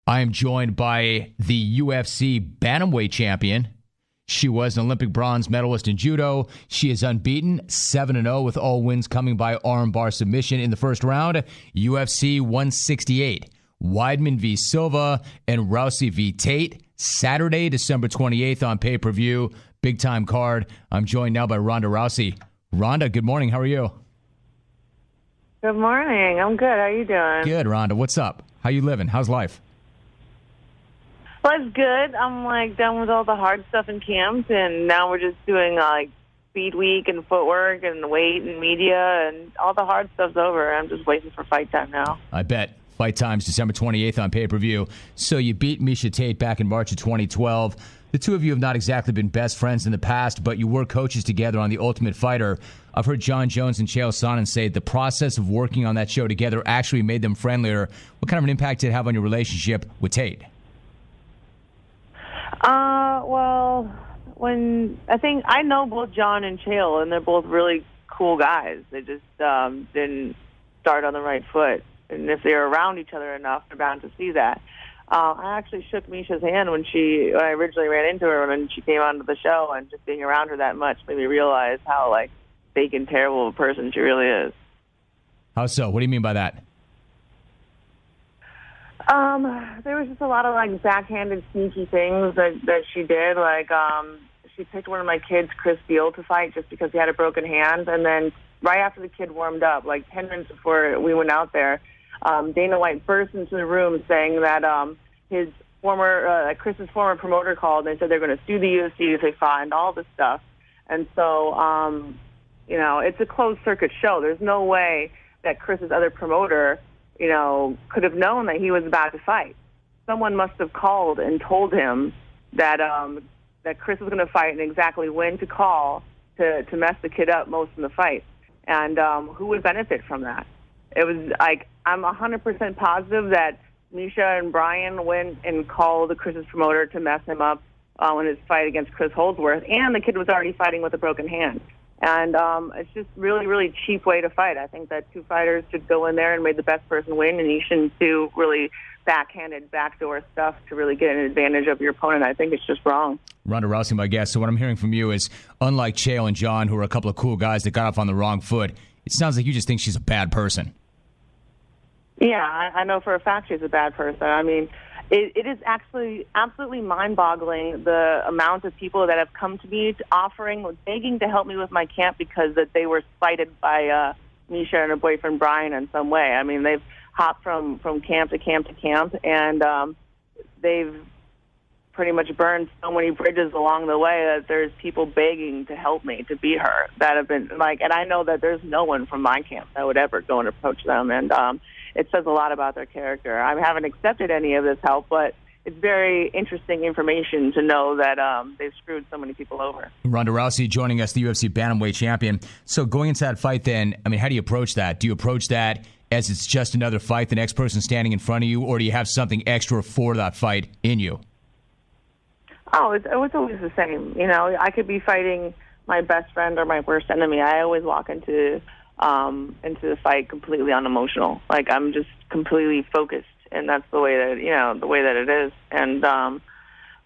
I am joined by the UFC Bantamweight champion. She was an Olympic bronze medalist in judo. She is unbeaten, 7-0 with all wins coming by armbar submission in the first round. UFC 168, Weidman v. Silva and Rousey v. Tate, Saturday, December 28th on pay-per-view. Big-time card. I'm joined now by Ronda Rousey. Ronda, good morning. How are you? Good morning. I'm good. How are you doing? Good, Ronda. What's up? How you living? How's life? Life's good. I'm done with all the hard stuff in camp, and now we're just doing speed week and footwork and weight and media, and all the hard stuff's over. I'm just waiting for fight time now. I bet. Fight time's December 28th on pay-per-view. So you beat Miesha Tate back in March of 2012. The two of you have not exactly been best friends in the past, but you were coaches together on The Ultimate Fighter. I've heard John Jones and Chael Sonnen say the process of working on that show together actually made them friendlier. What kind of an impact did it have on your relationship with Tate? Well, I know both John and Chael, and they're both really cool guys. They just didn't start on the right foot. And if they're around each other enough, they're bound to see that. I actually shook Miesha's hand when I originally ran into her when she came onto the show, and just being around her that much made me realize how fake and terrible of a person she really is. How so? What do you mean by that? There was just a lot of backhanded, sneaky things that she did. She picked one of my kids, Chris Beal, to fight just because he had a broken hand, and then right after the kid warmed up, 10 minutes before we went out there, Dana White burst into the room saying that his Chris's former promoter called and they said they're going to sue the UFC if they find all this stuff. And so, it's a closed circuit show. There's no way that Chris's other promoter, could have known that he was about to fight. Someone must have called and told him that that Chris was going to fight and exactly when to call to mess the kid up most in the fight. And who would benefit from that? It was I'm 100% positive that Miesha and Bryan went and called Chris's promoter to mess him up in his fight against Chris Holdsworth, and the kid was already fighting with a broken hand. And it's just really, really cheap way to fight. I think that two fighters should go in there and make the best person win, and you shouldn't do really backhanded, backdoor stuff to really get an advantage of your opponent. I think it's just wrong. Ronda Rousey, my guest. So what I'm hearing from you is, unlike Chael and John, who are a couple of cool guys that got off on the wrong foot, it sounds like you just think she's a bad person. Yeah, I know for a fact she's a bad person. I mean, it is actually absolutely mind-boggling the amount of people that have come to me begging to help me with my camp because that they were slighted by Miesha and her boyfriend Bryan in some way. I mean, they've hopped from camp to camp to camp, and they've pretty much burned so many bridges along the way that there's people begging to help me to beat her that have been and I know that there's no one from my camp that would ever go and approach them, and it says a lot about their character. I haven't accepted any of this help, but it's very interesting information to know that they've screwed so many people over. Ronda Rousey joining us, the UFC Bantamweight champion. So going into that fight then, I mean, how do you approach that? Do you approach that as it's just another fight, the next person standing in front of you, or do you have something extra for that fight in you? Oh, it was always the same. I could be fighting my best friend or my worst enemy. I always walk into the fight completely unemotional. I'm just completely focused, and that's the way that it is. And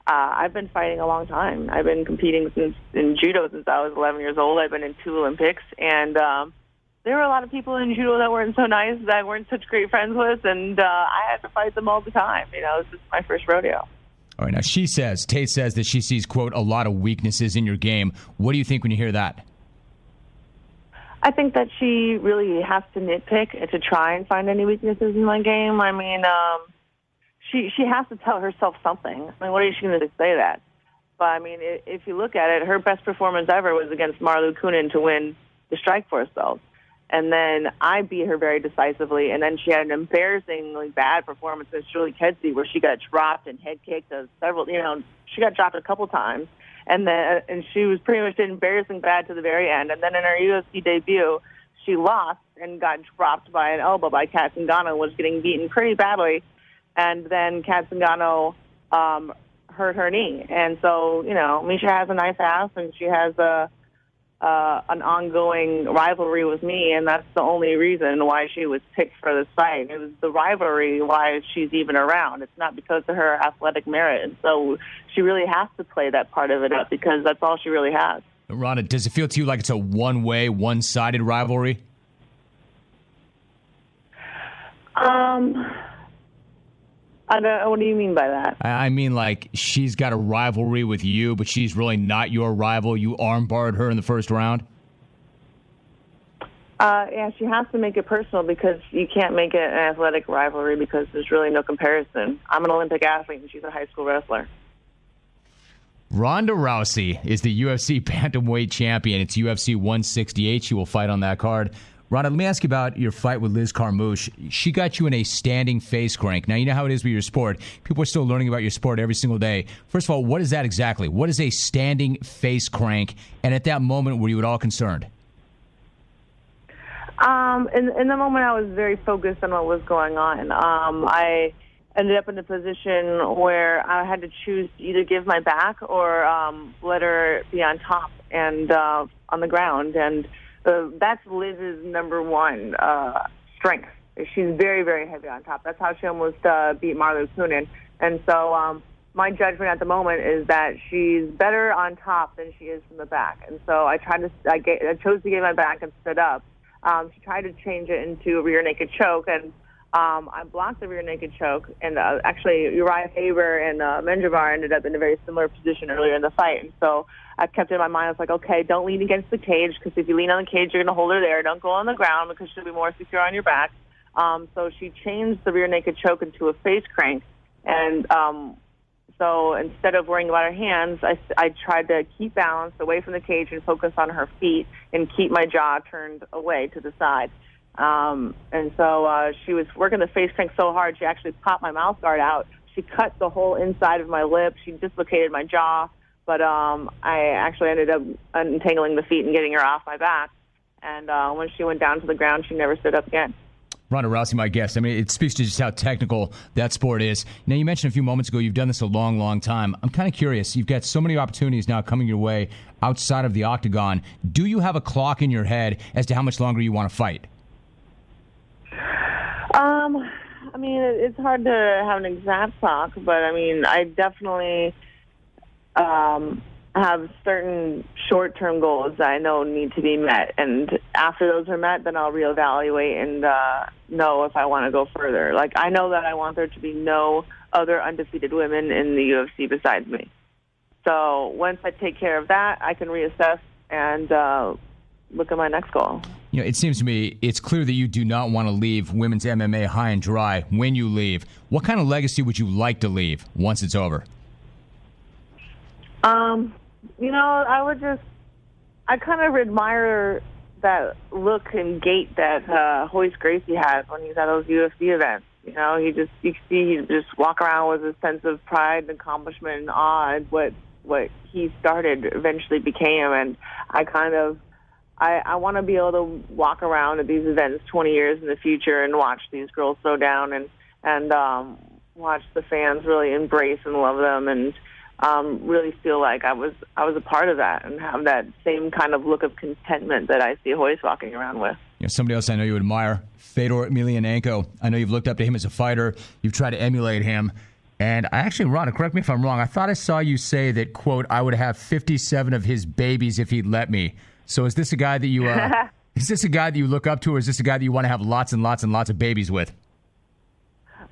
I've been fighting a long time. I've been competing in judo since I was 11 years old. I've been in 2 Olympics, and there were a lot of people in judo that weren't so nice, that I weren't such great friends with, and I had to fight them all the time. This is my first rodeo. All right, now Tate says that she sees, quote, a lot of weaknesses in your game. What do you think when you hear that? I think that she really has to nitpick to try and find any weaknesses in my game. I mean, she has to tell herself something. I mean, what is she going to say that? But, I mean, if you look at it, her best performance ever was against Marlu Kunin to win the Strikeforce belt. And then I beat her very decisively, and then she had an embarrassingly bad performance against Julie Kedzie where she got dropped and head kicked she got dropped a couple times. And she was pretty much embarrassing bad to the very end. And then in her UFC debut, she lost and got dropped by an elbow by Kat Zingano, was getting beaten pretty badly. And then Kat Zingano hurt her knee. And so, Miesha has a nice ass, and she has a an ongoing rivalry with me, and that's the only reason why she was picked for this fight. It was the rivalry why she's even around. It's not because of her athletic merit, and so she really has to play that part of it up because that's all she really has. Ronda, does it feel to you like it's a one-way, one-sided rivalry? What do you mean by that? I mean, like, she's got a rivalry with you, but she's really not your rival. You armbarred her in the first round. Yeah, she has to make it personal because you can't make it an athletic rivalry because there's really no comparison. I'm an Olympic athlete and she's a high school wrestler. Ronda Rousey is the UFC bantamweight champion. It's UFC 168. She will fight on that card. Ronda, let me ask you about your fight with Liz Carmouche. She got you in a standing face crank. Now, you know how it is with your sport. People are still learning about your sport every single day. First of all, what is that exactly? What is a standing face crank? And at that moment, were you at all concerned? In the moment, I was very focused on what was going on. I ended up in a position where I had to choose to either give my back or let her be on top and on the ground. And that's Liz's number one strength. She's very, very heavy on top. That's how she almost beat Marlo Kunin. And so my judgment at the moment is that she's better on top than she is from the back. And so I chose to give my back and stood up. She tried to change it into a rear naked choke, and I blocked the rear naked choke. And actually, Uriah Faber and Menjivar ended up in a very similar position earlier in the fight. And so I kept it in my mind. I was like, okay, don't lean against the cage, because if you lean on the cage, you're going to hold her there. Don't go on the ground because she'll be more secure on your back. So she changed the rear naked choke into a face crank. And so instead of worrying about her hands, I tried to keep balance away from the cage and focus on her feet and keep my jaw turned away to the side. And so she was working the face crank so hard, she actually popped my mouth guard out. She cut the whole inside of my lip. She dislocated my jaw. But I actually ended up untangling the feet and getting her off my back. And when she went down to the ground, she never stood up again. Ronda Rousey, my guest. I mean, it speaks to just how technical that sport is. Now, you mentioned a few moments ago you've done this a long, long time. I'm kind of curious. You've got so many opportunities now coming your way outside of the octagon. Do you have a clock in your head as to how much longer you want to fight? I mean, it's hard to have an exact clock, but, I mean, I definitely have certain short-term goals that I know need to be met. And after those are met, then I'll reevaluate and know if I want to go further. Like, I know that I want there to be no other undefeated women in the UFC besides me. So once I take care of that, I can reassess and look at my next goal. You know, it seems to me it's clear that you do not want to leave women's MMA high and dry when you leave. What kind of legacy would you like to leave once it's over? You know, I kind of admire that look and gait that Royce Gracie has when he's at those UFC events. You know, you see he just walk around with a sense of pride and accomplishment and awe at what he started eventually became. And I want to be able to walk around at these events 20 years in the future and watch these girls throw down and watch the fans really embrace and love them and really feel like I was a part of that and have that same kind of look of contentment that I see Royce walking around with. You know, somebody else I know you admire, Fedor Emelianenko. I know you've looked up to him as a fighter. You've tried to emulate him. And I actually, Ronda, correct me if I'm wrong, I thought I saw you say that, quote, I would have 57 of his babies if he'd let me. So is this a guy that you look up to, or is this a guy that you want to have lots and lots and lots of babies with?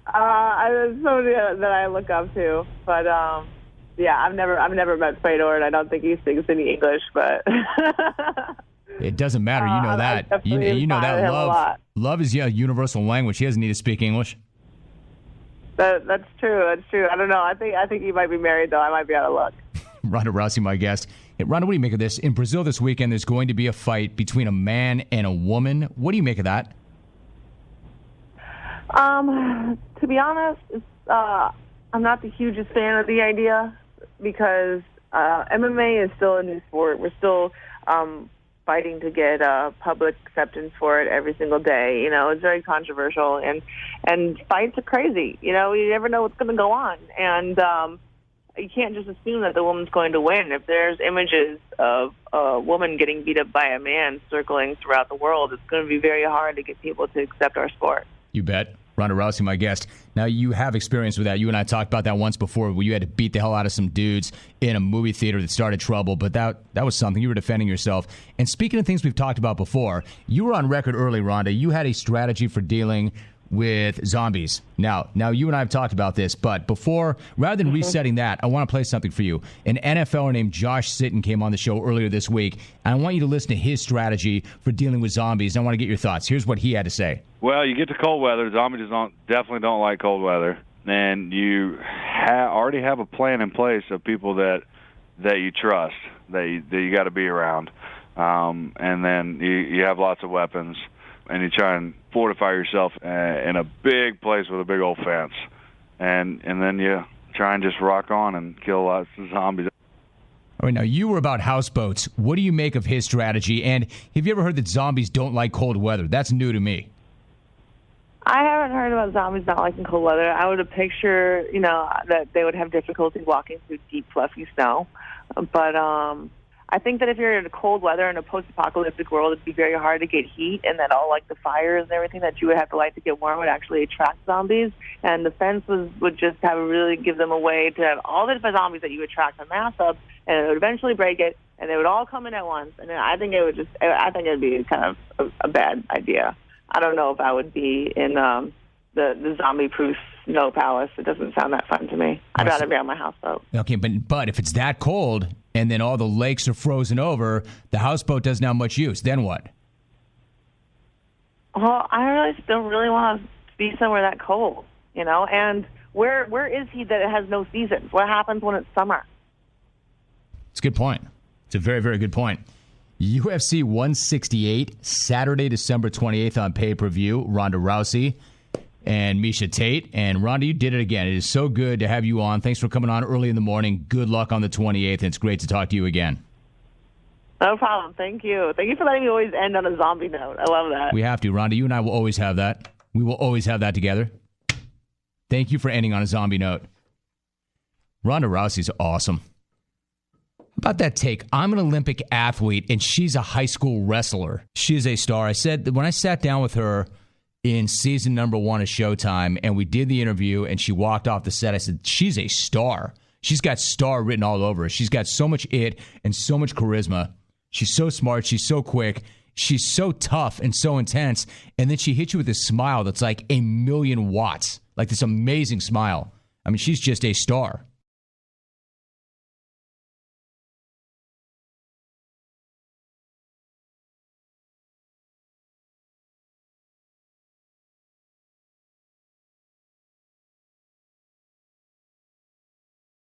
It's somebody that I look up to, but yeah, I've never met Fedor, and I don't think he speaks any English, but it doesn't matter. You know that. You know that love is a universal language. He doesn't need to speak English. That's true. I don't know. I think he might be married, though. I might be out of luck. Ronda Rousey, my guest. Hey, Ronda, what do you make of this? In Brazil this weekend, there's going to be a fight between a man and a woman. What do you make of that? To be honest, I'm not the hugest fan of the idea because MMA is still a new sport. We're still fighting to get public acceptance for it every single day. You know, it's very controversial, and fights are crazy. You know, you never know what's going to go on, and you can't just assume that the woman's going to win. If there's images of a woman getting beat up by a man circling throughout the world, it's going to be very hard to get people to accept our sport. You bet. Ronda Rousey, my guest. Now, you have experience with that. You and I talked about that once before, where you had to beat the hell out of some dudes in a movie theater that started trouble, but that was something. You were defending yourself. And speaking of things we've talked about before, you were on record early, Ronda. You had a strategy for dealing with zombies. Now you and I have talked about this, but rather than resetting that, I want to play something for you. An NFLer named Josh Sitton came on the show earlier this week, and I want you to listen to his strategy for dealing with zombies. I want to get your thoughts. Here's what he had to say. Well, you get to cold weather. Zombies definitely don't like cold weather, and you already have a plan in place of people that you trust, that you got to be around, and then you have lots of weapons. And you try and fortify yourself in a big place with a big old fence. And then you try and just rock on and kill lots of zombies. All right, now you were about houseboats. What do you make of his strategy? And have you ever heard that zombies don't like cold weather? That's new to me. I haven't heard about zombies not liking cold weather. I would picture, that they would have difficulty walking through deep, fluffy snow. But I think that if you're in cold weather in a post-apocalyptic world, it'd be very hard to get heat, and that all the fires and everything that you would have to light to get warm would actually attract zombies. And the fence would just really give them a way to have all the zombies that you attract en masse up, and it would eventually break it, and they would all come in at once. And I think it would be kind of a bad idea. I don't know if I would be in the zombie-proof snow palace. It doesn't sound that fun to me. I'd rather be on my houseboat. Okay, but if it's that cold and then all the lakes are frozen over, the houseboat doesn't have much use. Then what? Well, I really still want to be somewhere that cold, And where is he that it has no seasons? What happens when it's summer? It's a good point. It's a very, very good point. UFC 168, Saturday, December 28th on pay-per-view. Ronda Rousey and Miesha Tate. And Ronda, you did it again. It is so good to have you on. Thanks for coming on early in the morning. Good luck on the 28th, and it's great to talk to you again. No problem. Thank you. Thank you for letting me always end on a zombie note. I love that. We have to. Ronda, you and I will always have that. We will always have that together. Thank you for ending on a zombie note. Ronda Rousey's awesome. How about that take? I'm an Olympic athlete, and she's a high school wrestler. She is a star. I said that when I sat down with her in season number 1 of Showtime, and we did the interview, and she walked off the set, I said, she's a star. She's got star written all over her. She's got so much it and so much charisma. She's so smart. She's so quick. She's so tough and so intense. And then she hits you with this smile that's like 1,000,000 watts, like this amazing smile. I mean, she's just a star.